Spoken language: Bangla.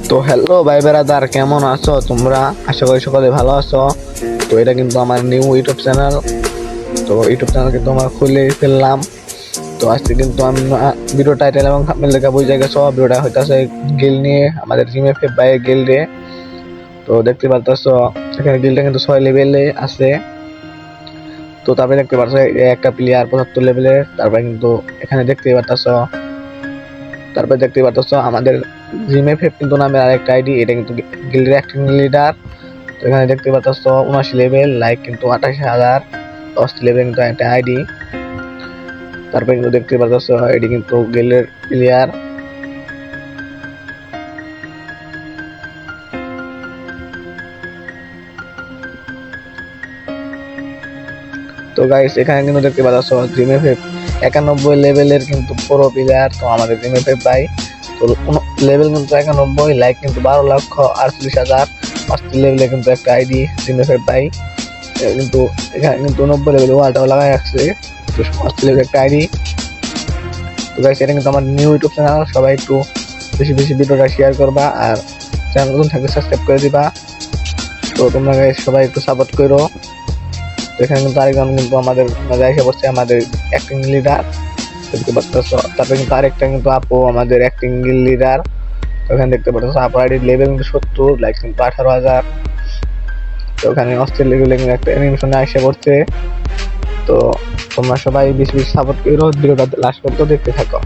তো হ্যালো ভাই বেরাদার, কেমন আছো তোমরা? আশা করি সকলে ভালো আছো। তো এটা কিন্তু আমার নিউ ইউটিউব চ্যানেল। তো ইউটিউব চ্যানেল কিন্তু আমার খুলে ফেললাম। তো আজকে কিন্তু আমি ভিডিও টাইটেল এবং থাম্বনেল দেখে বুঝে গেছো ভিডিওটা হইতাছে গিল নিয়ে, আমাদের জিম এফ বাইয়ের গিল দিয়ে। তো দেখতে পারতেছো এখানে গিলটা কিন্তু 6 লেভেলে আছে। তো তারপরে দেখতে পাচ্ছ একটা প্লেয়ার 75 লেভেলে। তারপরে কিন্তু এখানে দেখতে পারতেছো, তারপরে দেখতে পারতেছো আমাদের জিমে ফেপ কিন্তু নামের আরেকটা আইডি, এটা কিন্তু গিল্ডের অ্যাক্টিং লিডার। তো এখানে দেখতে পারতেছো 79 লেভেল, লাইক কিন্তু 28,000, 80 লেভেল কিন্তু একটা আইডি। তারপরে কিন্তু দেখতে পারতেছো এটি কিন্তু গিল্ডের প্লেয়ার। তো গাইস এখানে কিন্তু দেখতে পাচ্ছ জিমে ফেপ 91 লেভেলের কিন্তু পুরো প্লেয়ার। তো আমাদের জিমে ফেপ ভাই তো লেভেল কিন্তু 91, লাইক কিন্তু 12,48,000, 80 লেভেলে কিন্তু একটা আইডি জিমে ফেপ ভাই। কিন্তু এখানে কিন্তু 90 লেভেল ওয়ালটাও লাগাই রাখছে, তো 80 লেভেল একটা আইডি। তো গাইস এটা কিন্তু আমার নিউ ইউটিউব চ্যানেল, সবাই একটু বেশি বেশি ভিডিওটা শেয়ার করবা আর চ্যানেল নতুন থাকলে সাবস্ক্রাইব করে দিবা। তো তোমরা গাইস সবাই একটু সাপোর্ট করো। তো এখানে কিন্তু আরেকজন কিন্তু আমাদের মাঝে এসে পড়ছে, আমাদের অ্যাক্টিং লিডার দেখতে পাচ্ছ। তারপরে কিন্তু আরেকটা কিন্তু আপু আমাদের অ্যাক্টিং লিডার। ওখানে দেখতে পাচ্ছ আপু আইডির লেভেল কিন্তু 70, লাইক কিন্তু 18,000। তো ওখানে অস্ট্রেলিয়া লেভেলে কিন্তু একটা অ্যানিমেশনে এসে পড়ছে। তো তোমরা সবাই বেশি বেশি সাপোর্ট করো, ভিডিওটা লাস্ট পর্যন্ত দেখতে থাকো।